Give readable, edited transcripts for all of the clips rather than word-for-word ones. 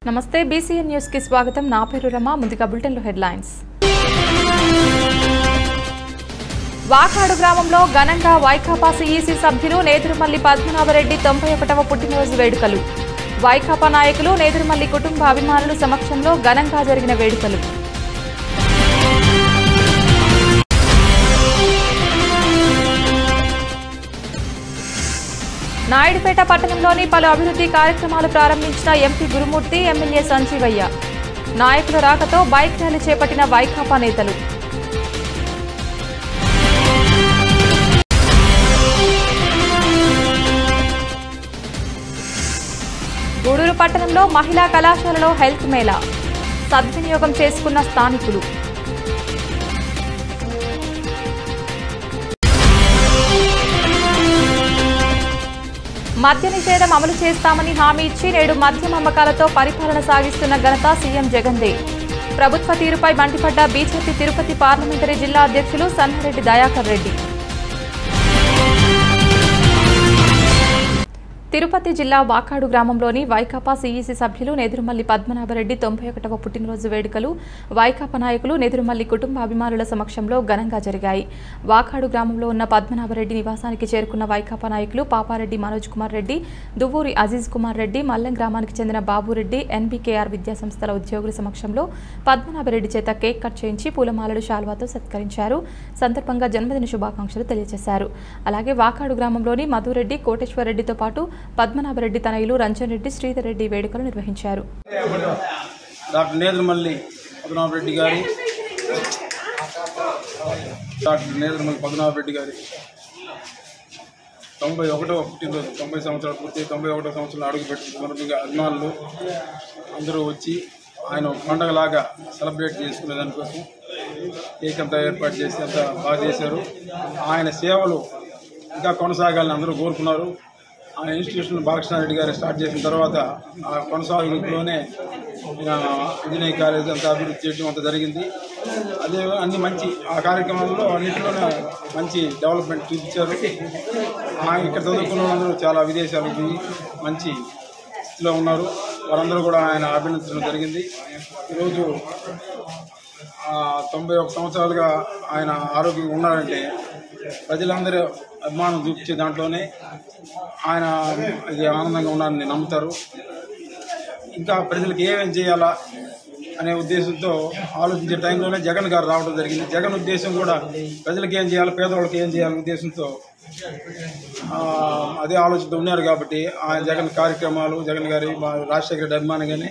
నమస్తే BCN news కి స్వాగతం. నా పేరు రమ. ముందుగా బులెటిన్ లో హెడ్లైన్స్. వాకాడు గ్రామంలో ఘనంగా వైకాపా ఈసీ సభ్యులు నేదురుమల్లి పద్మనాభరెడ్డి 91వ పుట్టినరోజు వేడుకలు. వైకాపా నాయకులు నేదురుమల్లి కుటుంబ అభిమానుల సమక్షంలో ఘనంగా జరిగిన వేడుకలు. నాయుడుపేట పట్టణంలోని పలు అభివృద్ధి కార్యక్రమాలు ప్రారంభించిన ఎంపీ గురుమూర్తి, ఎమ్మెల్యే సంజీవయ్య. నాయకుల రాకతో బైక్ ర్యాలీ చేపట్టిన వైకాపా నేతలు. గూడూరు పట్టణంలో మహిళా కళాశాలలో హెల్త్ మేళా సద్వినియోగం చేసుకున్న స్థానికులు. మద్య నిషేధం అమలు చేస్తామని హామీ ఇచ్చి నేడు మద్యం అమ్మకాలతో పరిపాలన సాగిస్తున్న ఘనత సీఎం జగన్దే. ప్రభుత్వ తీరుపై మండిపడ్డ బీజేపీ తిరుపతి పార్లమెంటరీ జిల్లా అధ్యక్షులు సన్నారెడ్డి దయాకర్ రెడ్డి. తిరుపతి జిల్లా వాకాడు గ్రామంలోని వైకాపా ఈసీ సభ్యులు నేదురుమల్లి పద్మనాభరెడ్డి 91వ పుట్టినరోజు వేడుకలు వైకాపా నాయకులు నేదురుమల్లి కుటుంబ అభిమానుల సమక్షంలో ఘనంగా జరిగాయి. వాకాడు గ్రామంలో ఉన్న పద్మనాభరెడ్డి నివాసానికి చేరుకున్న వైకాపా నాయకులు పాపారెడ్డి మనోజ్ కుమార్ రెడ్డి, దువ్వూరి అజీజ్ కుమార్ రెడ్డి, మల్లెం గ్రామానికి చెందిన బాబురెడ్డి, ఎన్బీకేఆర్ విద్యాసంస్థల ఉద్యోగుల సమక్షంలో పద్మనాభరెడ్డి చేత కేక్ కట్ చేయించి పూలమాలలు శాల్వాతో సత్కరించారు. సందర్భంగా జన్మదిన శుభాకాంక్షలు తెలియజేశారు. అలాగే వాకాడు గ్రామంలోని మధురెడ్డి, కోటేశ్వరరెడ్డితో పాటు పద్మనాభరెడ్డి తనయులు రంజన్ రెడ్డి, శ్రీధర్ రెడ్డి వేడుకలు నిర్వహించారు. డాక్టర్ నేదురుమల్లి పద్మనాభరెడ్డి గారి 91వ పుట్టినరోజు, 90 సంవత్సరాలు పూర్తి 91వ సంవత్సరంలో అడుగుపెట్టుకున్న అభిమానులు అందరూ వచ్చి ఆయన పండగలాగా సెలబ్రేట్ చేసుకునే దానికోసం కేక్ అంతా ఏర్పాటు చేసి అంతా బాగా చేశారు. ఆయన సేవలు ఇంకా కొనసాగాలని అందరూ కోరుకున్నారు. ఆ ఇన్స్టిట్యూషన్ బాలకృష్ణారెడ్డి గారు స్టార్ట్ చేసిన తర్వాత ఆ కొనసాగింపులోనే ఇంజనీరింగ్ కాలేజ్ అంతా అభివృద్ధి చేయడం అంతా జరిగింది. అదే అన్ని మంచి ఆ కార్యక్రమాల్లో అన్నింటిలోనే మంచి డెవలప్మెంట్ చూపించారు. ఇక్కడ చదువుకున్న వాళ్ళందరూ చాలా విదేశాలకి మంచి స్థితిలో ఉన్నారు. వారందరూ కూడా ఆయన అభినందించడం జరిగింది. ఈరోజు 91 సంవత్సరాలుగా ఆయన ఆరోగ్యంగా ఉన్నారంటే ప్రజలందరూ అభిమానం చూపించే దాంట్లోనే ఆయన ఇది ఆనందంగా ఉన్నారని నమ్ముతారు. ఇంకా ప్రజలకు ఏమేమి చేయాలా అనే ఉద్దేశంతో ఆలోచించే టైంలోనే జగన్ గారు రావడం జరిగింది. జగన్ ఉద్దేశం కూడా ప్రజలకు ఏం చేయాలి, పేదవాళ్ళకి ఏం చేయాలనే ఉద్దేశంతో అదే ఆలోచనతో ఉన్నారు. కాబట్టి ఆ జగన్ కార్యక్రమాలు, జగన్ గారి రాజశేఖర రెడ్డి అభిమానంగానే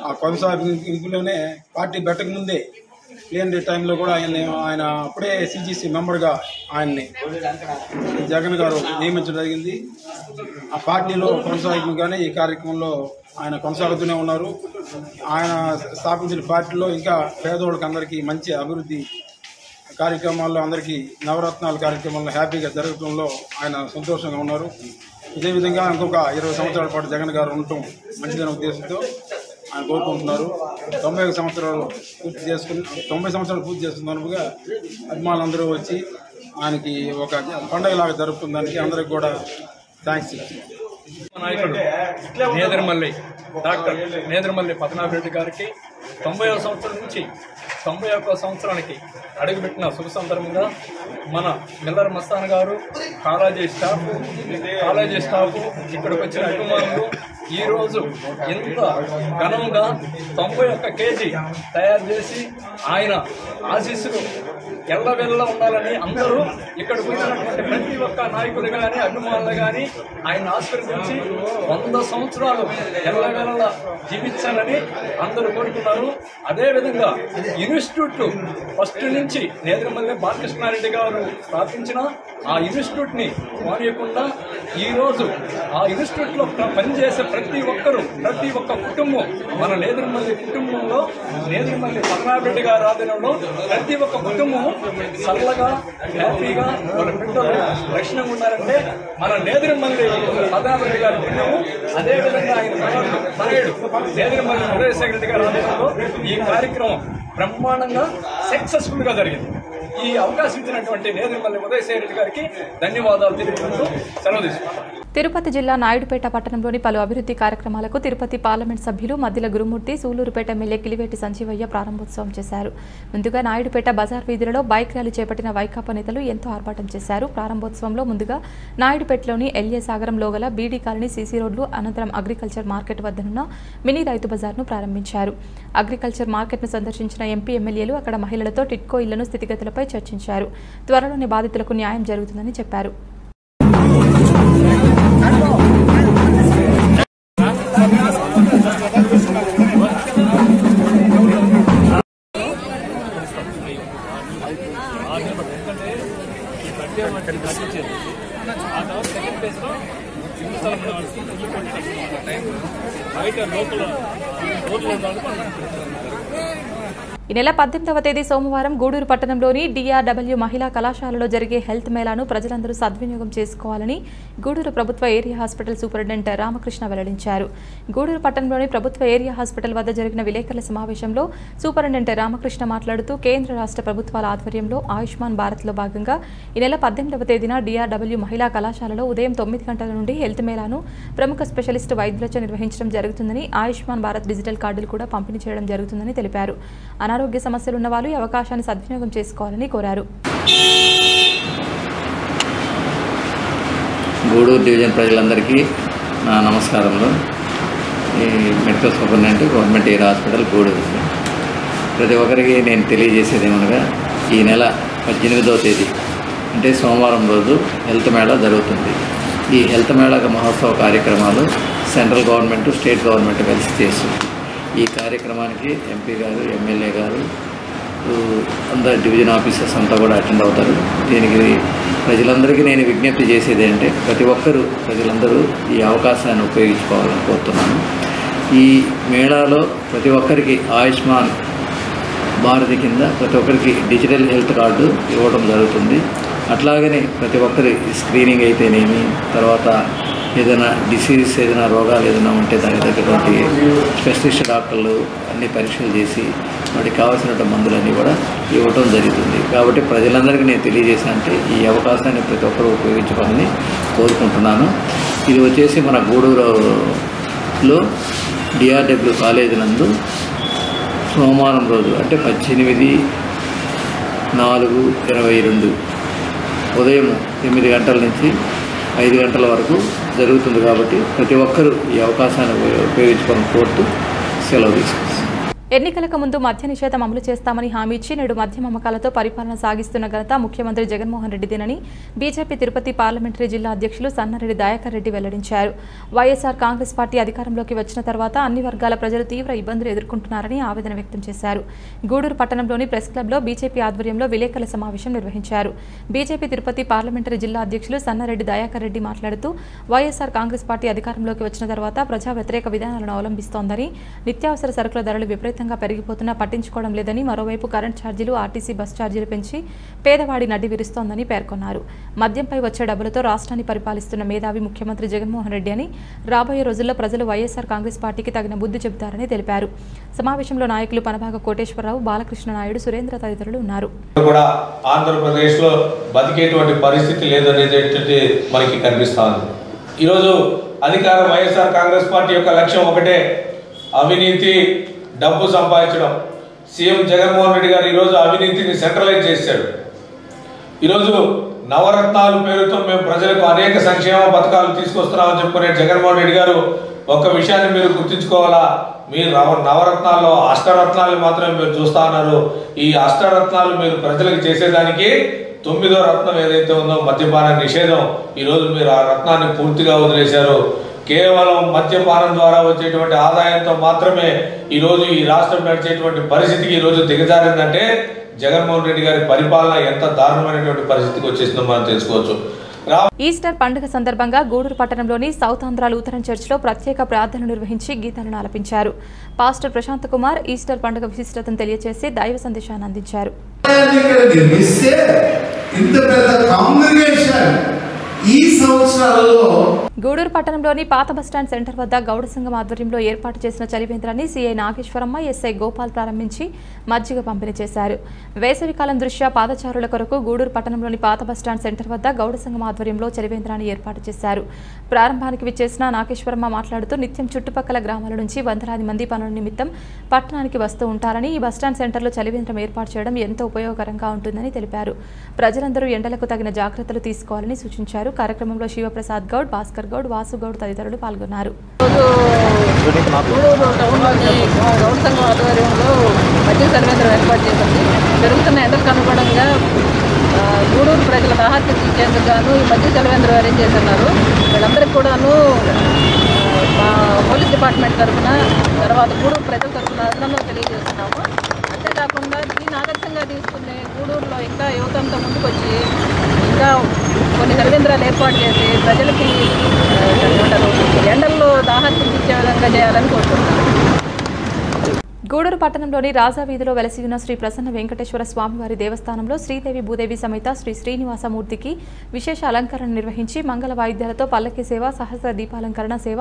ఆ కొనసాగింపులోనే పార్టీ పెట్టకముందే ప్లేనరీ టైంలో కూడా ఆయన అప్పుడే సిజిసి మెంబర్గా ఆయన్ని జగన్ గారు నియమించడం జరిగింది. ఆ పార్టీలో కొనసాగింపుగానే ఈ కార్యక్రమంలో ఆయన కొనసాగుతూనే ఉన్నారు. ఆయన స్థాపించిన పార్టీలో ఇంకా పేదవాళ్ళకి అందరికీ మంచి అభివృద్ధి కార్యక్రమాల్లో అందరికీ నవరత్నాల కార్యక్రమాల్లో హ్యాపీగా జరగడంలో ఆయన సంతోషంగా ఉన్నారు. ఇదే విధంగా ఇంకొక 20 సంవత్సరాల పాటు జగన్ గారు ఉండటం మంచిదనే ఉద్దేశంతో ఆయన కోరుకుంటున్నారు. 90 సంవత్సరాలు పూర్తి చేసుకున్నందుగా అభిమానులందరూ వచ్చి ఆయనకి ఒక పండగలాగా జరుపుకున్న అందరికి కూడా థ్యాంక్స్ చెప్తున్నారు. నాయకుడు నేదురుమల్లి డాక్టర్ నేదురుమల్లి పద్మనాభరెడ్డి గారికి 90వ సంవత్సరం నుంచి 91వ సంవత్సరానికి అడుగుపెట్టిన శుభ సందర్భంగా మన మిల్లర్ మస్తాన్ గారు, కాలేజీ స్టాఫ్ ఇక్కడికి వచ్చిన అభిమానులు ఈరోజు ఎంత ఘనంగా 91 కేజీ తయారు చేసి ఆయన ఆశీస్సులు ఎల్లవెల్ల ఉండాలని అందరూ ఇక్కడికి వచ్చినటువంటి ప్రతి ఒక్క నాయకులు కానీ అభిమానులు కానీ ఆయన ఆశీర్వదించి 100 సంవత్సరాలు ఎల్లవెల్ల జీవించాలని అందరూ కోరుకున్నారు. అదేవిధంగా ఇన్స్టిట్యూట్లు ఫస్ట్ నుంచి నేదురుమల్లి బాలకృష్ణారెడ్డి గారు స్థాపించిన ఆ ఇన్స్టిట్యూట్ ని మానేయకుండా ఈరోజు ఆ ఇన్స్టిట్యూట్ లో పనిచేసే ప్రతి ఒక్క కుటుంబం మన నేదురుమల్లి కుటుంబంలో నేదురుమల్లి పద్మనాభరెడ్డి గారి ఆధీనంలో ప్రతి ఒక్క కుటుంబం చల్లగా హ్యాపీగా వాళ్ళ బిడ్డలు రక్షణగా ఉన్నారంటే మన నేదురుమల్లి పద్మనాభరెడ్డి గారి కుటుంబం. అదేవిధంగా ఆయన నేదురుమల్లి రాజశేఖర రెడ్డి గారి ఆధీనంలో ఈ కార్యక్రమం బ్రహ్మాండంగా సక్సెస్ఫుల్ గా జరిగింది. ఈ అవకాశం ఇచ్చినటువంటి నేదురుమల్లి రాజశేఖర రెడ్డి గారికి ధన్యవాదాలు తెలుపుకుంటూ సెలవు తీసుకుంటాం. తిరుపతి జిల్లా నాయుడుపేట పట్టణంలోని పలు అభివృద్ధి కార్యక్రమాలకు తిరుపతి పార్లమెంట్ సభ్యులు మద్దిల గురుమూర్తి, సూలూరుపేట ఎమ్మెల్యే కిలివేటి సంజీవయ్య ప్రారంభోత్సవం చేశారు. ముందుగా నాయుడుపేట బజార్ వీధులలో బైక్ ర్యాలీ చేపట్టిన వైకాపా నేతలు ఎంతో ఆర్భాటం చేశారు. ప్రారంభోత్సవంలో ముందుగా నాయుడుపేటలోని ఎల్ఏ సాగరంలో గల బీడీ కాలనీ సీసీ రోడ్లు, అనంతరం అగ్రికల్చర్ మార్కెట్ వద్దనున్న మినీ రైతు బజార్ను ప్రారంభించారు. అగ్రికల్చర్ మార్కెట్ను సందర్శించిన ఎంపీ, ఎమ్మెల్యేలు అక్కడ మహిళలతో టిట్కో ఇళ్లను స్థితిగతులపై చర్చించారు. త్వరలోనే బాధితులకు న్యాయం జరుగుతుందని చెప్పారు. ఈ నెల 18వ తేదీ సోమవారం గూడూరు పట్టణంలోని DRW మహిళా కళాశాలలో జరిగే హెల్త్ మేళాను ప్రజలందరూ సద్వినియోగం చేసుకోవాలని గూడూరు ప్రభుత్వ ఏరియా హాస్పిటల్ సూపరింటెండెంట్ రామకృష్ణ వెల్లడించారు. గూడూరు పట్టణంలోని ప్రభుత్వ ఏరియా హాస్పిటల్ వద్ద జరిగిన విలేకరుల సమావేశంలో సూపరింటెండెంట్ రామకృష్ణ మాట్లాడుతూ కేంద్ర రాష్ట్ర ప్రభుత్వాల ఆధ్వర్యంలో ఆయుష్మాన్ భారత్లో భాగంగా ఈ నెల 18వ తేదీన DRW మహిళా కళాశాలలో ఉదయం 9 గంటల నుండి హెల్త్ మేళాను ప్రముఖ స్పెషలిస్ట్ వైద్యులచే నిర్వహించడం జరుగుతుందని, ఆయుష్మాన్ భారత్ డిజిటల్ కార్డులు కూడా పంపిణీ చేయడం జరుగుతుందని తెలిపారు. అనారోగ్య సమస్యలు ఉన్న వాళ్ళు ఈ అవకాశాన్ని సద్వినియోగం చేసుకోవాలని కోరారు. గూడూరు డివిజన్ ప్రజలందరికీ నా నమస్కారములు. ఈ medical superintendent government area hospital Gudur. ప్రతి ఒక్కరికి నేను తెలియజేసేది ఏమనగా ఈ నెల 18వ తేదీ అంటే సోమవారం రోజు హెల్త్ మేళా జరుగుతుంది. ఈ హెల్త్ మేళా మహోత్సవ కార్యక్రమాలు సెంట్రల్ గవర్నమెంట్, స్టేట్ గవర్నమెంట్ కలిసి చేస్తుంది. ఈ కార్యక్రమానికి ఎంపీ గారు, ఎమ్మెల్యే గారు, అందరు డివిజన్ ఆఫీసర్స్ అంతా కూడా అటెండ్ అవుతారు. దీనికి ప్రజలందరికీ నేను విజ్ఞప్తి చేసేది అంటే ప్రజలందరూ ఈ అవకాశాన్ని ఉపయోగించుకోవాలని కోరుతున్నాను. ఈ మేళాలో ప్రతి ఒక్కరికి ఆయుష్మాన్ భారతి కింద ప్రతి ఒక్కరికి డిజిటల్ హెల్త్ కార్డు ఇవ్వడం జరుగుతుంది. అట్లాగనే ప్రతి ఒక్కరి స్క్రీనింగ్ అయితేనేమి, తర్వాత ఏదైనా డిసీజ్, ఏదైనా రోగాలు ఏదైనా ఉంటే దానికి తగ్గటువంటి స్పెషలిస్ట్ డాక్టర్లు అన్ని పరీక్షలు చేసి వాటికి కావాల్సిన మందులన్నీ కూడా ఇవ్వటం జరుగుతుంది. కాబట్టి ప్రజలందరికీ నేను తెలియజేశానంటే ఈ అవకాశాన్ని ప్రతి ఒక్కరూ ఉపయోగించుకోవాలని కోరుకుంటున్నాను. ఇది వచ్చేసి మన గూడూరులో DRW కాలేజీ నందు సోమవారం రోజు అంటే 18/4/22 ఉదయం 9 గంటల నుంచి 5 గంటల వరకు జరుగుతుంది. కాబట్టి ప్రతి ఒక్కరూ ఈ అవకాశాన్ని ఉపయోగించుకోవాలని కోరుతూ సెలవు తీసుకుంటారు. ఎన్నికలకు ముందు మద్య నిషేధం అమలు చేస్తామని హామీ ఇచ్చి నేడు మద్యం అమ్మకాలతో పరిపాలన సాగిస్తున్న ఘనత ముఖ్యమంత్రి జగన్మోహన్ రెడ్డిదేనని బీజేపీ తిరుపతి పార్లమెంటరీ జిల్లా అధ్యక్షులు సన్నారెడ్డి దయాకర్ రెడ్డి వెల్లడించారు. వైఎస్ఆర్ కాంగ్రెస్ పార్టీ అధికారంలోకి వచ్చిన తర్వాత అన్ని వర్గాల ప్రజలు తీవ్ర ఇబ్బందులు ఎదుర్కొంటున్నారని ఆవేదన వ్యక్తం చేశారు. గూడూరు పట్టణంలోని ప్రెస్ క్లబ్లో బీజేపీ ఆధ్వర్యంలో విలేకరుల సమావేశం నిర్వహించారు. బీజేపీ తిరుపతి పార్లమెంటరీ జిల్లా అధ్యక్షులు సన్నారెడ్డి దయాకర్ రెడ్డి మాట్లాడుతూ వైఎస్ఆర్ కాంగ్రెస్ పార్టీ అధికారంలోకి వచ్చిన తర్వాత ప్రజా వ్యతిరేక విధానాలను అవలంబిస్తోందని, నిత్యావసర సరుకుల ధరలు విపరీతంగా పెరిగిపోతున్నా పట్టించుకోవడం లేదని, మరోవైపు కరెంట్ ఛార్జీలు, ఆర్టీసీ బస్ ఛార్జీలు పెంచి పేదవాడి నడ్డి విరుస్తోందని పేర్కొన్నారు. మద్యంపై వచ్చే డబ్బులతో రాష్ట్రాన్ని పరిపాలిస్తున్న మేధావి ముఖ్యమంత్రి జగన్మోహన్ రెడ్డి అని, రాబోయే రోజుల్లో ప్రజలు వైఎస్ఆర్ కాంగ్రెస్ పార్టీకి తగిన బుద్ధి చెబుతారని తెలిపారు. సమావేశంలో నాయకులు పనబాగ కోటేశ్వరరావు, బాలకృష్ణ నాయుడు, సురేంద్ర తదితరులు ఉన్నారు. ఆంధ్రప్రదేశ్ లో బతికేటువంటి పరిస్థితి లేదనేది మనకి కనిపిస్తుంది. ఈరోజు అధికారం వైఎస్ఆర్ కాంగ్రెస్ పార్టీ యొక్క లక్ష్యం ఒకటే, అవినీతి, డబ్బు సంపాదించడం. సీఎం జగన్మోహన్ రెడ్డి గారు ఈరోజు అవినీతిని సెంట్రలైజ్ చేశాడు. ఈరోజు నవరత్నాలు పేరుతో మేము ప్రజలకు అనేక సంక్షేమ పథకాలు తీసుకొస్తున్నామని చెప్పుకునే జగన్మోహన్ రెడ్డి గారు ఒక్క విషయాన్ని మీరు గుర్తుంచుకోవాలా, మీరు నవరత్నాల్లో అష్టరత్నాలు మాత్రమే మీరు చూస్తా ఉన్నారు. ఈ అష్టరత్నాలు మీరు ప్రజలకు చేసేదానికి 9వ రత్నం ఏదైతే ఉందో మద్యపాన నిషేధం, ఈరోజు మీరు ఆ రత్నాన్ని పూర్తిగా వదిలేశారు. కేవలం మద్యపానం ద్వారా వచ్చేటువంటి ఆదాయంతో మాత్రమే ఈరోజు ఈ రాష్ట్రం నడిచేటువంటి పరిస్థితికి ఈరోజు దిగజారిందంటే జగన్మోహన్ రెడ్డి గారి పరిపాలన ఎంత దారుణమైనటువంటి పరిస్థితికి వచ్చేసిందో మనం తెలుసుకోవచ్చు. ఈస్టర్ పండుగ సందర్భంగా గూడూరు పట్టణంలోని సౌత్ ఆంధ్ర లూథరన్ చర్చిలో ప్రత్యేక ప్రార్థనలు నిర్వహించి గీతాలను ఆలపించారు. పాస్టర్ ప్రశాంత్ కుమార్ ఈస్టర్ పండుగ విశిష్టతను తెలియజేసి దైవ సందేశాన్ని అందించారు. ఈ సంవత్సరాలలో గూడూరు పట్టణంలోని పాత బస్టాండ్ సెంటర్ వద్ద గౌడ సంఘం ఆధ్వర్యంలో ఏర్పాటు చేసిన చలివేంద్రాన్ని సీఐ నాగేశ్వరమ్మ, ఎస్ఐ గోపాల్ ప్రారంభించి మజ్జిగ పంపిణీ చేశారు. వేసవికాలం దృష్ట్యా పాదచారుల కొరకు గూడూరు పట్టణంలోని పాత బస్టాండ్ సెంటర్ వద్ద గౌడ సంఘం ఆధ్వర్యంలో చలివేంద్రాన్ని ఏర్పాటు చేశారు. ప్రారంభానికి విచ్చేసిన నాగేశ్వరమ్మ మాట్లాడుతూ నిత్యం చుట్టుపక్కల గ్రామాల నుంచి వందలాది మంది పనుల నిమిత్తం పట్టణానికి వస్తూ ఉంటారని, ఈ బస్టాండ్ సెంటర్లో చలివేంద్రం ఏర్పాటు చేయడం ఎంతో ఉపయోగకరంగా ఉంటుందని తెలిపారు. ప్రజలందరూ ఎండలకు తగిన జాగ్రత్తలు తీసుకోవాలని సూచించారు. కార్యక్రమంలో శివప్రసాద్ గౌడ్, భాస్కర్ గౌడ్, వాసు గౌడ్ తదితరులు పాల్గొన్నారు. గౌడ సంఘం ఆధ్వర్యంలో మజ్జిగ చలివేంద్రం ఏర్పాటు చేసింది. జరుగుతున్న ఎండలకు అనుగుణంగా గూడూరు ప్రజల దాహార్తి తీర్చేందుకు గాను ఈ మజ్జిగ చలివేంద్రం అరేంజ్ చేస్తున్నారు. వీళ్ళందరికీ కూడాను మా పోలీస్ డిపార్ట్మెంట్ తరఫున, తర్వాత గూడూరు ప్రజల తరఫున అభినందనలు తెలియజేస్తున్నాము. అంతేకాకుండా దీన్ని ఆదర్శంగా తీసుకునే గూడూరులో ఇంకా యువతంతా ముందుకొచ్చి ఇంకా కొన్ని చలివేంద్రాలు ఏర్పాటు చేసి ప్రజలకి ఎండల్లో దాహార్తి తీర్చే విధంగా చేయాలని కోరుకుంటున్నాను. గూడూరు పట్టణంలోని రాజా వీధిలో వెలసి ఉన్న శ్రీ ప్రసన్న వెంకటేశ్వర స్వామివారి దేవస్థానంలో శ్రీదేవి భూదేవి సమేత శ్రీ శ్రీనివాసమూర్తికి విశేష అలంకరణ నిర్వహించి మంగళ వాయిద్యాలతో పల్లకి సేవ, సహస్ర దీపాలంకరణ సేవ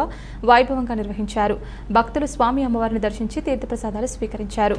వైభవంగా నిర్వహించారు. భక్తులు స్వామి అమ్మవారిని దర్శించి తీర్థప్రసాదాలు స్వీకరించారు.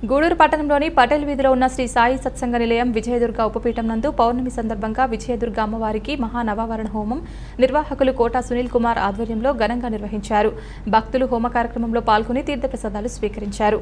గూడూరు పట్టణంలోని పటేల్ వీధిలో ఉన్న శ్రీ సాయి సత్సంగ నిలయం విజయదుర్గ ఉపపీఠం నందు పౌర్ణమి సందర్భంగా విజయదుర్గ అమ్మవారికి మహానవావరణ హోమం నిర్వాహకులు కోటా సునీల్ కుమార్ ఆధ్వర్యంలో ఘనంగా నిర్వహించారు. భక్తులు హోమ కార్యక్రమంలో పాల్గొని తీర్థప్రసాదాలు స్వీకరించారు.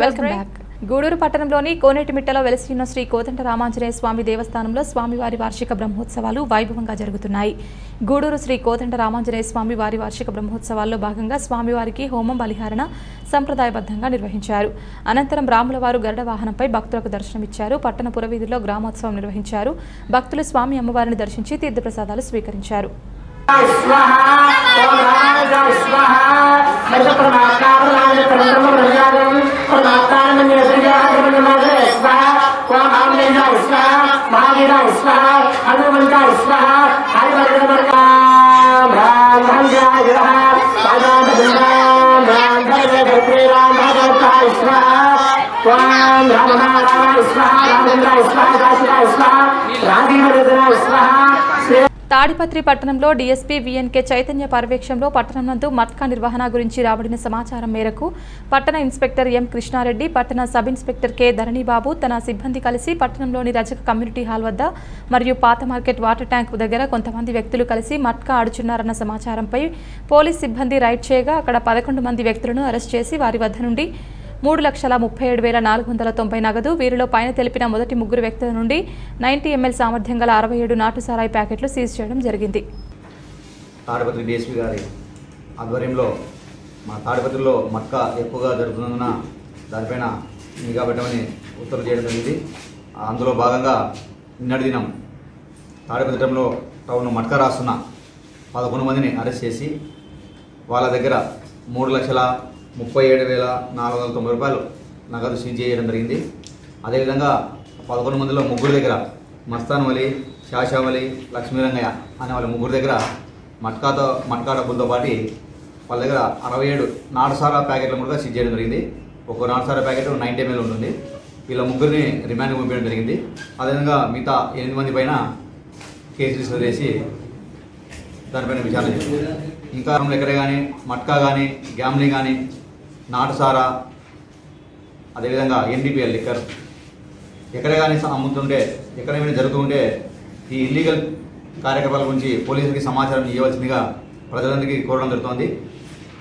Welcome back. గూడూరు పట్టణంలోని కోనేటిమిట్టలో వెలసి ఉన్న శ్రీ కోదండ రామాంజనేయ స్వామి దేవస్థానంలో స్వామివారి వార్షిక బ్రహ్మోత్సవాలు వైభవంగా జరుగుతున్నాయి. గూడూరు శ్రీ కోదండ రామాంజనేయ స్వామి వారి వార్షిక బ్రహ్మోత్సవాల్లో భాగంగా స్వామివారికి హోమం బలిహారణ సంప్రదాయబద్ధంగా నిర్వహించారు. అనంతరం రాములవారు గరుడ వాహనంపై భక్తులకు దర్శనమిచ్చారు. పట్టణ పురవీధుల్లో గ్రామోత్సవం నిర్వహించారు. భక్తులు స్వామి అమ్మవారిని దర్శించి తీర్థప్రసాదాలు స్వీకరించారు. తాడిపత్రి పట్టణంలో డీఎస్పీ వీఎన్కే చైతన్య పర్యవేక్షణలో పట్టణం నందు మట్కా నిర్వహణ గురించి రాబడిన సమాచారం మేరకు పట్టణ ఇన్స్పెక్టర్ ఎం కృష్ణారెడ్డి, పట్టణ సబ్ ఇన్స్పెక్టర్ కె ధరణిబాబు తన సిబ్బంది కలిసి పట్టణంలోని రజక కమ్యూనిటీ హాల్ వద్ద మరియు పాత మార్కెట్ వాటర్ ట్యాంక్ దగ్గర కొంతమంది వ్యక్తులు కలిసి మట్కా ఆడుచున్నారన్న సమాచారంపై పోలీస్ సిబ్బంది రైడ్ చేయగా అక్కడ 11 మంది వ్యక్తులను అరెస్ట్ చేసి వారి వద్ద నుండి 3,37,490 నగదు, వీరిలో పైన తెలిపిన మొదటి 3 వ్యక్తుల నుండి 90 ml సామర్థ్యం గల 67 నాటు సారాయి ప్యాకెట్లు సీజ్ చేయడం జరిగింది. తాడిపత్రి డీఎస్పీ గారి ఆధ్వర్యంలో మా తాడిపత్రిలో మట్కా ఎక్కువగా జరుగుతున్నందున దానిపైన నిఘా పెట్టమని ఉత్తర్వులు చేయడం జరిగింది. అందులో భాగంగా నిన్నటి దినం తాడిపత్రిలో టౌన్ మట్కా రాస్తున్న 11 మందిని అరెస్ట్ చేసి వాళ్ళ దగ్గర 3,37,490 రూపాయలు నగదు సీజ్ చేయడం జరిగింది. అదేవిధంగా 11 మందిలో ముగ్గురు దగ్గర మస్తాన్ వలి, శాషావలి, లక్ష్మీరంగయ్య అనే వాళ్ళ ముగ్గురు దగ్గర మట్కా డబ్బులతో పాటు వాళ్ళ దగ్గర 67 నాటుసారా ప్యాకెట్లు కూడా సీజ్ చేయడం జరిగింది. ఒక్కో నాటుసారా ప్యాకెట్ 90 ml ఉంటుంది. వీళ్ళ ముగ్గురిని రిమాండ్కి పంపించడం జరిగింది. అదేవిధంగా మిగతా 8 మంది పైన కేసు రిజిస్టర్ చేసి దానిపైన విచారణ చేసింది. ఇంకా ఎక్కడే కానీ మట్కా కానీ గ్యామ్లింగ్ కానీ నాటుసారా అదేవిధంగా NDPL లిక్కర్ ఎక్కడే కానీ అమ్ముతుంటే ఎక్కడైనా జరుగుతుంటే ఈ ఇల్లీగల్ కార్యకలాపాల గురించి పోలీసులకి సమాచారం ఇవ్వవలసిందిగా ప్రజలందరికీ కోరడం జరుగుతోంది.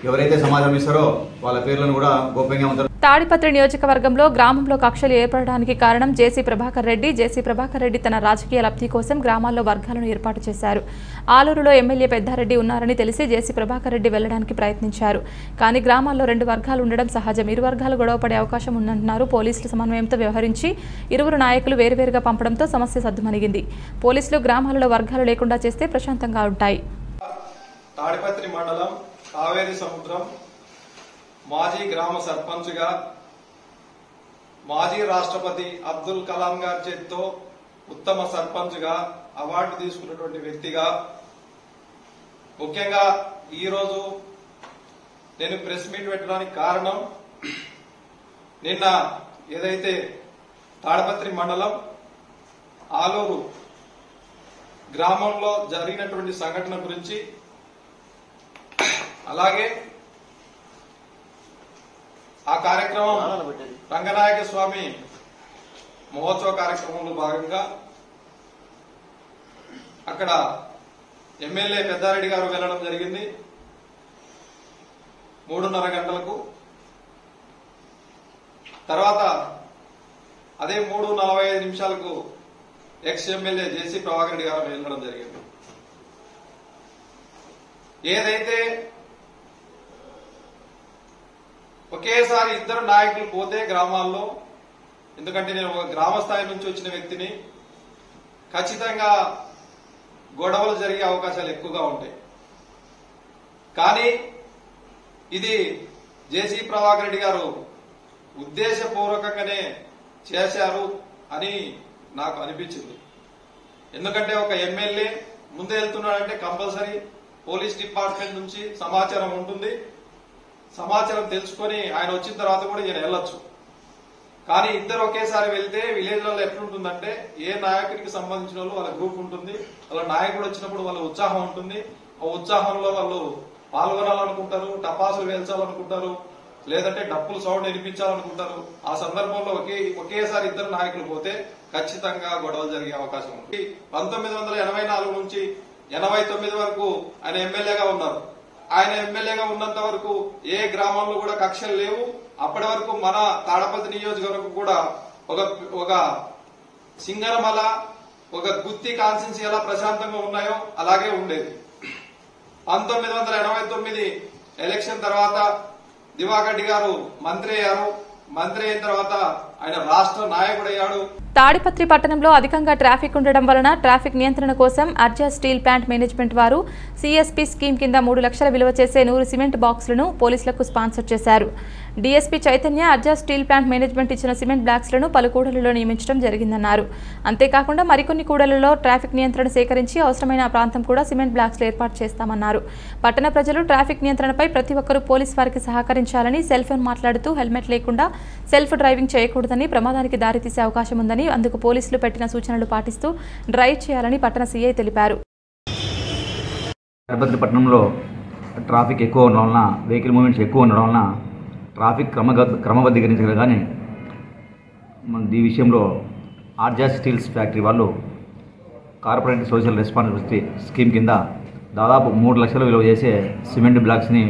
ఎవరైతే సమాచారం ఇస్తారో వాళ్ళ పేర్లను కూడా గోప్యంగా ఉంటారు. తాడిపత్రి నియోజకవర్గంలో గ్రామంలో కక్షలు ఏర్పడడానికి కారణం జేసీ ప్రభాకర్ రెడ్డి తన రాజకీయ లబ్ధి కోసం గ్రామాల్లో వర్గాలను ఏర్పాటు చేశారు. ఆలూరులో ఎమ్మెల్యే పెద్దారెడ్డి ఉన్నారని తెలిసి జేసీ ప్రభాకర్ రెడ్డి వెళ్లడానికి ప్రయత్నించారు. కానీ గ్రామాల్లో 2 వర్గాలు ఉండడం సహజం. ఇరు వర్గాలు గొడవపడే అవకాశం ఉందంటున్నారు. పోలీసులు సమన్వయంతో వ్యవహరించి ఇరువురు నాయకులు వేరువేరుగా పంపడంతో సమస్య సద్దుమణిగింది. పోలీసులు గ్రామాలలో వర్గాలు లేకుండా చేస్తే ప్రశాంతంగా ఉంటాయి. తాడిపత్రి మండలం కావేరి సముద్రం మాజీ గ్రామ సర్పంచ్గా మాజీ రాష్ట్రపతి అబ్దుల్ కలాం గారి చేతితో ఉత్తమ సర్పంచ్గా అవార్డు తీసుకున్నటువంటి వ్యక్తిగా ముఖ్యంగా ఈరోజు నేను ప్రెస్ మీట్ పెట్టడానికి కారణం నిన్న ఏదైతే తాడిపత్రి మండలం ఆలూరు గ్రామంలో జరిగినటువంటి సంఘటన గురించి అలాగే ఆ కార్యక్రమం రంగనాయక స్వామి మహోత్సవ కార్యక్రమంలో భాగంగా అక్కడ ఎమ్మెల్యే పెద్దారెడ్డి గారు వెళ్లడం జరిగింది 3:30 గంటలకు. తర్వాత అదే 3:45 ఎక్స్ ఎమ్మెల్యే జేసీ ప్రభాకర్ రెడ్డి గారు వెళ్ళడం జరిగింది. ఏదైతే ఒకేసారి ఇద్దరు నాయకులు పోతే గ్రామాల్లో, ఎందుకంటే నేను ఒక గ్రామ స్థాయి నుంచి వచ్చిన వ్యక్తిని, ఖచ్చితంగా గొడవలు జరిగే అవకాశాలు ఎక్కువగా ఉంటాయి. కానీ ఇది జేసీ ప్రభాకర్ రెడ్డి గారు ఉద్దేశపూర్వకంగానే చేశారు అని నాకు అనిపించింది. ఎందుకంటే ఒక ఎమ్మెల్యే ముందే వెళ్తున్నాడంటే కంపల్సరీ పోలీస్ డిపార్ట్మెంట్ నుంచి సమాచారం ఉంటుంది. సమాచారం తెలుసుకొని ఆయన వచ్చిన తర్వాత కూడా ఈయన వెళ్ళొచ్చు. కానీ ఇద్దరు ఒకేసారి వెళ్తే విలేజ్లలో ఎట్లుంటుందంటే ఏ నాయకుడికి సంబంధించిన వాళ్ళు వాళ్ళ గ్రూప్ ఉంటుంది, వాళ్ళ నాయకుడు వచ్చినప్పుడు వాళ్ళ ఉత్సాహం ఉంటుంది. ఆ ఉత్సాహంలో వాళ్ళు పాల్గొనాలనుకుంటారు, టపాసులు వేల్చాలనుకుంటారు, లేదంటే డప్పులు సౌండ్ వినిపించాలనుకుంటారు. ఆ సందర్భంలో ఒకేసారి ఇద్దరు నాయకులు పోతే ఖచ్చితంగా గొడవలు జరిగే అవకాశం ఉంది. 1984 నుంచి 89 వరకు ఆయన ఎమ్మెల్యేగా ఉన్నారు. ఆయన ఎమ్మెల్యేగా ఉన్నంత వరకు ఏ గ్రామంలో కూడా కక్షలు లేవు. అప్పటి వరకు మన తాడపత్రి నియోజకవర్గం కూడా ఒక సింగరమల, ఒక గుత్తి కాన్స్టిట్యున్సీ ఎలా ప్రశాంతంగా ఉన్నాయో అలాగే ఉండేది. 1989 ఎలక్షన్ తర్వాత దివాకర్ రెడ్డి గారు మంత్రి అయ్యారు. మంత్రి అయిన తర్వాత ఆయన రాష్ట్ర నాయకుడయ్యాడు. తాడిపత్రి పట్టణంలో అధికంగా ట్రాఫిక్ ఉండడం వలన ట్రాఫిక్ నియంత్రణ కోసం అర్జా స్టీల్ ప్లాంట్ మేనేజ్మెంట్ వారు సిఎస్పీ స్కీమ్ కింద 3 లక్షల విలువ చేసే 100 సిమెంట్ బాక్సులను పోలీసులకు స్పాన్సర్ చేశారు. DSP Chaitanya Arja steel plant management ఇచ్చిన సిమెంట్ బ్లాక్స్లను పలు కూడళ్లలో నియమించడం జరిగిందన్నారు. అంతేకాకుండా మరికొన్ని కూడళ్లలో ట్రాఫిక్ నియంత్రణ సేకరించి అవసరమైన ప్రాంతం కూడా సిమెంట్ బ్లాక్స్లు ఏర్పాటు చేస్తామన్నారు. పట్టణ ప్రజలు ట్రాఫిక్ నియంత్రణపై ప్రతి ఒక్కరూ పోలీసు వారికి సహకరించాలని, సెల్ ఫోన్ మాట్లాడుతూ హెల్మెట్ లేకుండా సెల్ఫ్ డ్రైవింగ్ చేయకూడదని, ప్రమాదానికి దారితీసే అవకాశం ఉందని, అందుకు పోలీసులు పెట్టిన సూచనలు పాటిస్తూ డ్రైవ్ చేయాలని పట్టణ సీఐ తెలిపారు. తాడిపత్రి పట్టణంలో ట్రాఫిక్ ఎక్కువ ఉండడం వలన, వెహికల్ మూవ్మెంట్స్ ఎక్కువ ఉండడం వలన ట్రాఫిక్ క్రమబద్ధీకరించగలరు. కానీ ఈ విషయంలో ఆర్జా స్టీల్స్ ఫ్యాక్టరీ వాళ్ళు కార్పొరేట్ సోషల్ రెస్పాన్సిబిలిటీ స్కీమ్ కింద దాదాపు 3 లక్షల విలువ చేసే సిమెంట్ బ్లాక్స్ని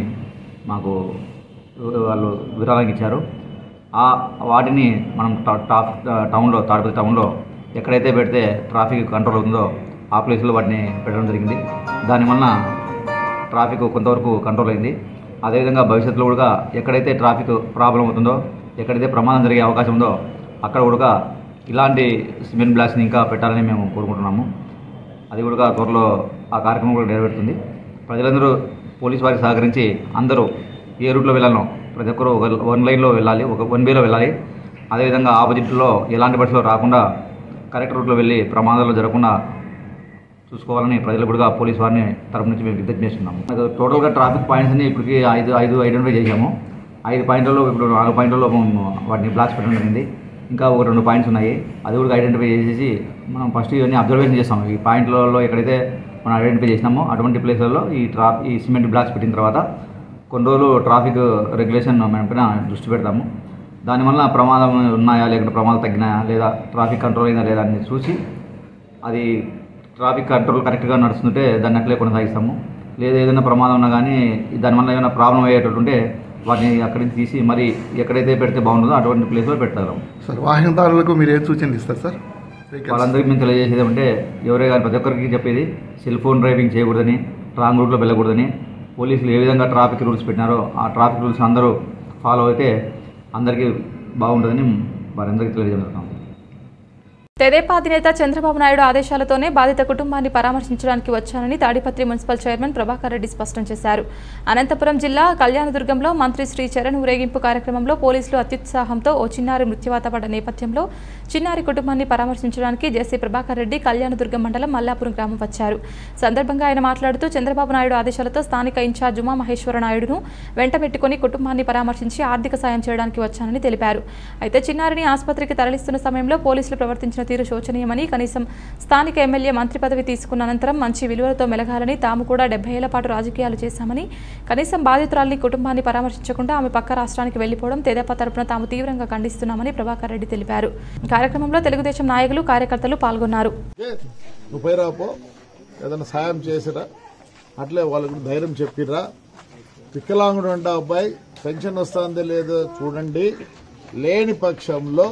మాకు వాళ్ళు విరాళంగా ఇచ్చారు. వాటిని మనం టౌన్లో, తాడిపత్రి టౌన్లో ఎక్కడైతే పెడితే ట్రాఫిక్ కంట్రోల్ అవుతుందో ఆ ప్లేస్లో వాటిని పెట్టడం జరిగింది. దానివల్ల ట్రాఫిక్ కొంతవరకు కంట్రోల్ అయింది. అదేవిధంగా భవిష్యత్తులో కూడా ఎక్కడైతే ట్రాఫిక్ ప్రాబ్లం అవుతుందో, ఎక్కడైతే ప్రమాదం జరిగే అవకాశం ఉందో అక్కడ కూడా ఇలాంటి సిమెంట్ బ్లాక్స్ని ఇంకా పెట్టాలని మేము కోరుకుంటున్నాము. అది కూడా త్వరలో ఆ కార్యక్రమం కూడా నెరవేరుతుంది. ప్రజలందరూ పోలీసు వారికి సహకరించి అందరూ ఏ రూట్లో వెళ్ళాలనో ప్రతి ఒక్కరూ వన్ లైన్లో వెళ్ళాలి, ఒక వన్ వేలో వెళ్ళాలి. అదేవిధంగా ఆపోజిట్లో ఎలాంటి బస్సులో రాకుండా కరెక్ట్ రూట్లో వెళ్ళి ప్రమాదాలు జరగకుండా చూసుకోవాలని ప్రజలు కూడా పోలీసు వారిని తరపు నుంచి మేము విజ్ఞప్తి చేస్తున్నాము. టోటల్గా ట్రాఫిక్ పాయింట్స్ని ఇప్పటికి ఐదు ఐడెంటిఫై చేశాము. 5 పాయింట్లలో ఇప్పుడు 4 పాయింట్లలో వాటిని బ్లాక్స్ పెట్టడం జరిగింది. ఇంకా ఒక 2 పాయింట్స్ ఉన్నాయి. అది కూడా ఐడెంటిఫై చేసేసి మనం ఫస్ట్ ఇవన్నీ అబ్జర్వేషన్ చేస్తాము. ఈ పాయింట్లలో ఎక్కడైతే మనం ఐడెంటిఫై చేసినామో అటువంటి ప్లేస్లలో ఈ సిమెంట్ బ్లాక్స్ పెట్టిన తర్వాత కొన్ని రోజులు ట్రాఫిక్ రెగ్యులేషన్ మనం పైన దృష్టి పెడతాము. దానివల్ల ప్రమాదం ఉన్నాయా, లేకుంటే ప్రమాదం తగ్గినాయా, లేదా ట్రాఫిక్ కంట్రోల్ అయిందా లేదా అని చూసి అది ట్రాఫిక్ కంట్రోల్ కరెక్ట్గా నడుస్తుంటే దాన్ని అట్లే కొనసాగిస్తాము. లేదా ఏదైనా ప్రమాదం ఉన్నా కానీ దానివల్ల ఏదైనా ప్రాబ్లం అయ్యేటట్టుంటే వాటిని అక్కడి నుంచి తీసి మరి ఎక్కడైతే పెడితే బాగుంటుందో అటువంటి ప్లేస్లో పెడతారు. సార్ వాహనదారులకు మీరు ఏం సూచనలు ఇస్తారు సార్? వాళ్ళందరికీ మేము తెలియజేసేది అంటే ఎవరే కానీ ప్రతి ఒక్కరికి చెప్పేది సెల్ ఫోన్ డ్రైవింగ్ చేయకూడదని, రాంగ్ రూట్లో వెళ్ళకూడదని, పోలీసులు ఏ విధంగా ట్రాఫిక్ రూల్స్ పెట్టినారో ఆ ట్రాఫిక్ రూల్స్ అందరూ ఫాలో అయితే అందరికీ బాగుంటుందని వారందరికీ తెలియజేస్తున్నాం. తెదేపా అధినేత చంద్రబాబు నాయుడు ఆదేశాలతోనే బాధిత కుటుంబాన్ని పరామర్శించడానికి వచ్చానని తాడిపత్రి మున్సిపల్ చైర్మన్ ప్రభాకర్ రెడ్డి స్పష్టం చేశారు. అనంతపురం జిల్లా కళ్యాణదుర్గంలో మంత్రి శ్రీ చరణ్ ఊరేగింపు కార్యక్రమంలో పోలీసులు అత్యుత్సాహంతో ఓ చిన్నారి మృత్యువాత పడ్డ నేపథ్యంలో చిన్నారి కుటుంబాన్ని పరామర్శించడానికి జేసీ ప్రభాకర్ రెడ్డి కళ్యాణదుర్గం మండలం మల్లాపురం గ్రామం వచ్చారు. సందర్భంగా ఆయన మాట్లాడుతూ చంద్రబాబు నాయుడు ఆదేశాలతో స్థానిక ఇన్ఛార్జ్ ఉమామహేశ్వర నాయుడును వెంటబెట్టుకుని కుటుంబాన్ని పరామర్శించి ఆర్థిక సాయం చేయడానికి వచ్చానని తెలిపారు. అయితే చిన్నారిని ఆసుపత్రికి తరలిస్తున్న సమయంలో పోలీసులు ప్రవర్తించిన తీరు శోచనీయమని, కనీసం స్థానిక ఎమ్మెల్యే మంత్రి పదవి తీసుకున్న అనంతరం మంచి విలువలతో మెలగాలని, తాము కూడా 70 ఏళ్ల పాటు రాజకీయాలు చేశామని, కనీసం బాధితురాలిని కుటుంబాన్ని పరామర్శించకుండా ఆమె పక్క రాష్ట్రానికి వెళ్లిపోవడం తెదేపా తరపున తాము తీవ్రంగా ఖండిస్తున్నామని ప్రభాకర్ రెడ్డి తెలిపారు. కార్యక్రమంలో తెలుగుదేశం నాయకులు, కార్యకర్తలు పాల్గొన్నారు. ఏదైనా సాయం చేసిరా, అట్లే వాళ్ళకు ధైర్యం చెప్పిరా. వికలాంగుడు అంటే అబ్బాయి పెన్షన్ వస్తుందో లేదో చూడండి. లేని పక్షంలో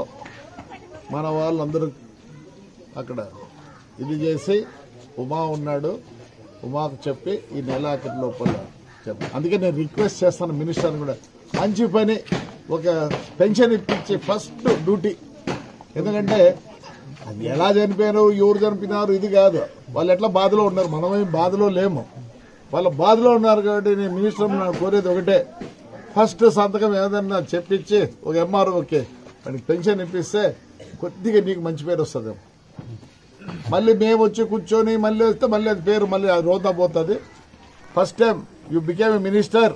మన వాళ్ళందరూ అక్కడ ఇది చేసి ఉమా ఉన్నాడు, ఉమాకు చెప్పి ఈ నెల ఆఖరి లోపల చెప్పి, అందుకే నేను రిక్వెస్ట్ చేస్తాను మినిస్టర్ని కూడా, మంచి పని ఒక పెన్షన్ ఇప్పించి ఫస్ట్ డ్యూటీ. ఎందుకంటే అది ఎలా చనిపోయారు, ఎవరు చనిపోయినారు ఇది కాదు, వాళ్ళు ఎట్లా బాధలో ఉన్నారు, మనమేం బాధలో లేము, వాళ్ళ బాధలో ఉన్నారు. కాబట్టి నేను మినిస్టర్ కోరేది ఒకటే, ఫస్ట్ సంతకం ఏదన్నా చెప్పించి ఒక ఎంఆర్ఓకే మనకి పెన్షన్ ఇప్పిస్తే కొద్దిగా నీకు మంచి పేరు వస్తుంది. మళ్ళీ మేము వచ్చి కూర్చొని మళ్ళీ వస్తే మళ్ళీ అది పేరు మళ్ళీ అది రోతా పోతుంది. First time you became a minister,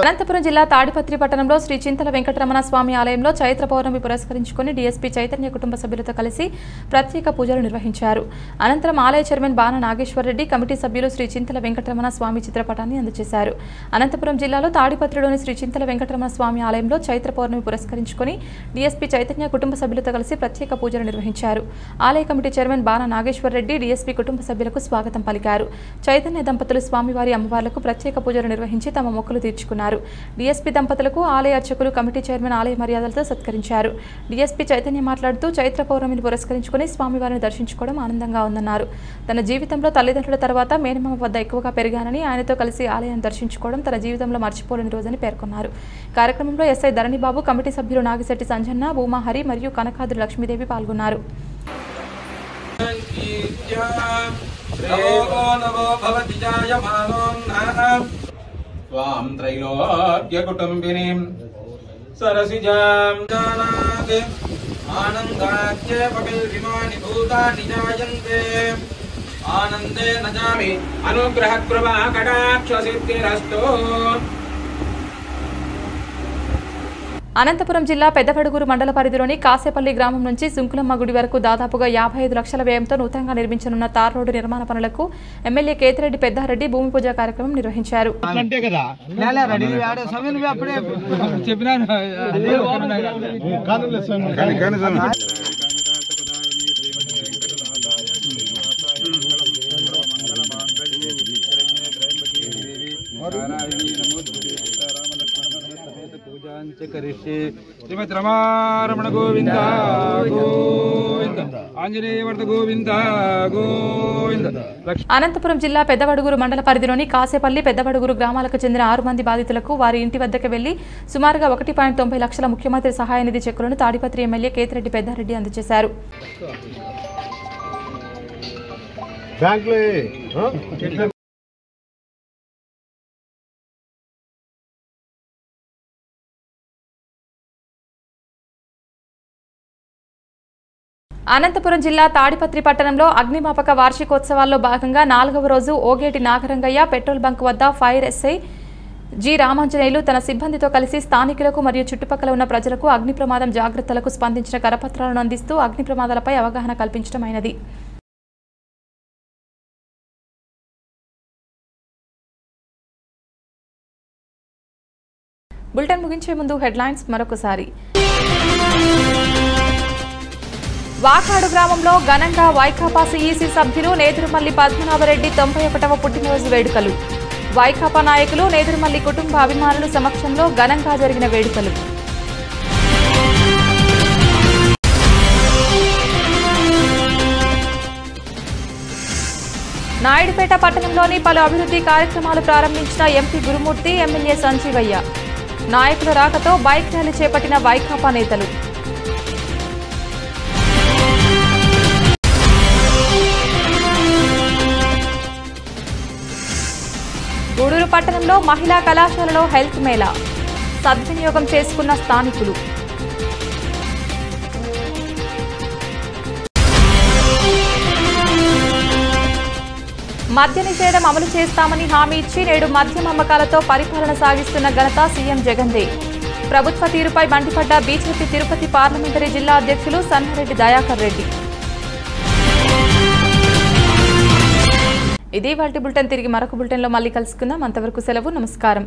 Anantapur జిల్లా తాడిపత్రి పట్టణంలో శ్రీ చింతల వెంకటరమణ స్వామి ఆలయంలో చైత్ర పౌర్ణమి పురస్కరించుకుని డీఎస్పీ చైతన్య కుటుంబ సభ్యులతో కలిసి ప్రత్యేక పూజలు నిర్వహించారు. అనంతరం ఆలయ చైర్మన్ బాణ నాగేశ్వరరెడ్డి, కమిటీ సభ్యులు శ్రీ చింతల వెంకటరమణ స్వామి చిత్రపటాన్ని అందజేశారు. అనంతపురం జిల్లాలో తాడిపత్రిలోని శ్రీ చింతల వెంకటరమణ స్వామి ఆలయంలో చైత్ర పౌర్ణమి పురస్కరించుకుని డీఎస్పీ చైతన్య కుటుంబ సభ్యులతో కలిసి ప్రత్యేక పూజలు నిర్వహించారు. ఆలయ కమిటీ చైర్మన్ బాణ నాగేశ్వరరెడ్డి డీఎస్పీ కుటుంబ సభ్యులకు స్వాగతం పలికారు. చైతన్య దంపతులు స్వామివారి అమ్మవార్లకు ప్రత్యేక పూజలు నిర్వహించి తమ మొక్కులు తీర్చుకున్నారు. డీఎస్పీ దంపతులకు ఆలయ అర్చకులు, కమిటీ చైర్మన్ ఆలయ మర్యాదలతో సత్కరించారు. డీఎస్పీ చైతన్య మాట్లాడుతూ చైత్ర పౌర్ణమిని పురస్కరించుకుని స్వామివారిని దర్శించుకోవడం ఆనందంగా ఉందన్నారు. తన జీవితంలో తల్లిదండ్రుల తర్వాత మేనమామ వద్ద ఎక్కువగా పెరిగానని, ఆయనతో కలిసి ఆలయాన్ని దర్శించుకోవడం తన జీవితంలో మర్చిపోలేని రోజని పేర్కొన్నారు. కార్యక్రమంలో ఎస్ఐ ధరణిబాబు, కమిటీ సభ్యులు నాగిశెట్టి సంజన్న, భూమాహరి మరియు కనకాద్రి లక్ష్మీదేవి పాల్గొన్నారు. स्वां त्रैलोक्यकुटुम्बिनीं सरसिजां जानात् आनन्दाच्च पटिलविमानि भूतानि जायन्ते आनन्दे न जामि अनुग्रहकृपा कटाक्षसिद्धिरस्तु. అనంతపురం జిల్లా పెద్దవడుగురు మండల పరిధిలోని కాసేపల్లి గ్రామం నుంచి సుంకులమ్మ గుడి వరకు దాదాపుగా 55 లక్షల వ్యయంతో నూతనంగా నిర్మించనున్న తార్ రోడ్డు నిర్మాణ పనులకు ఎమ్మెల్యే కేతిరెడ్డి పెద్దారెడ్డి భూమి పూజ కార్యక్రమం నిర్వహించారు. కరిష్యే శ్రీమతి రమారమణ గోవింద గోవింద ఆంజనేయవర్త గోవింద గోవింద. అనంతపురం జిల్లా పెద్దవడుగురు మండల పరిధిలోని కాసేపల్లి పెద్దవడుగురు గ్రామాలకు చెందిన 6 మంది బాధితులకు వారి ఇంటి వద్దకు వెళ్లి సుమారుగా 1.90 లక్షల ముఖ్యమంత్రి సహాయ నిధి చెక్కులను తాడిపత్రి ఎమ్మెల్యే కేతిరెడ్డి పెద్దారెడ్డి అందజేశారు. అనంతపురం జిల్లా తాడిపత్రి పట్టణంలో అగ్నిమాపక వార్షికోత్సవాల్లో భాగంగా 4వ రోజు ఓగేటి నాగరంగయ్య పెట్రోల్ బంక్ వద్ద ఫైర్ ఎస్ఐ జి రామాంజనేయులు తన సిబ్బందితో కలిసి స్థానికులకు మరియు చుట్టుపక్కల ఉన్న ప్రజలకు అగ్ని ప్రమాదం జాగ్రత్తలకు స్పందించిన కరపత్రాలను అందిస్తూ అగ్ని ప్రమాదాలపై అవగాహన కల్పించడమైనది. బులెటిన్ ముగించే ముందు హెడ్లైన్స్ మరొకసారి. వాకాడు గ్రామంలో ఘనంగా వైకాపా సిఈసి సభ్యులు నేదురుమల్లి పద్మనాభరెడ్డి 91వ పుట్టినరోజు వేడుకలు. వైకాపా నాయకులు నేదురుమల్లి కుటుంబ అభిమానుల సమక్షంలో ఘనంగా జరిగిన వేడుకలు. నాయుడుపేట పట్టణంలోని పలు అభివృద్ధి కార్యక్రమాలు ప్రారంభించిన ఎంపీ గురుమూర్తి, ఎమ్మెల్యే సంజీవయ్య. నాయకుల రాకతో బైక్ ర్యాలీ చేపట్టిన వైకాపా నేతలు. గూడూరు పట్టణంలో మహిళా కళాశాలలో హెల్త్ మేళా సద్వినియోగం చేసుకున్న స్థానికులు. మద్య నిషేధం అమలు చేస్తామని హామీ ఇచ్చి నేడు మద్యం అమ్మకాలతో పరిపాలన సాగిస్తున్న ఘనత సీఎం జగన్దే. ప్రభుత్వ తీరుపై మండిపడ్డ బీజేపీ తిరుపతి పార్లమెంటరీ జిల్లా అధ్యక్షులు సన్నారెడ్డి దయాకర్ రెడ్డి. ఇది వాల్టి బులెటిన్. తిరిగి మరొక బులెటిన్లో మళ్ళీ కలుసుకుందాం. అంతవరకు సెలవు. నమస్కారం.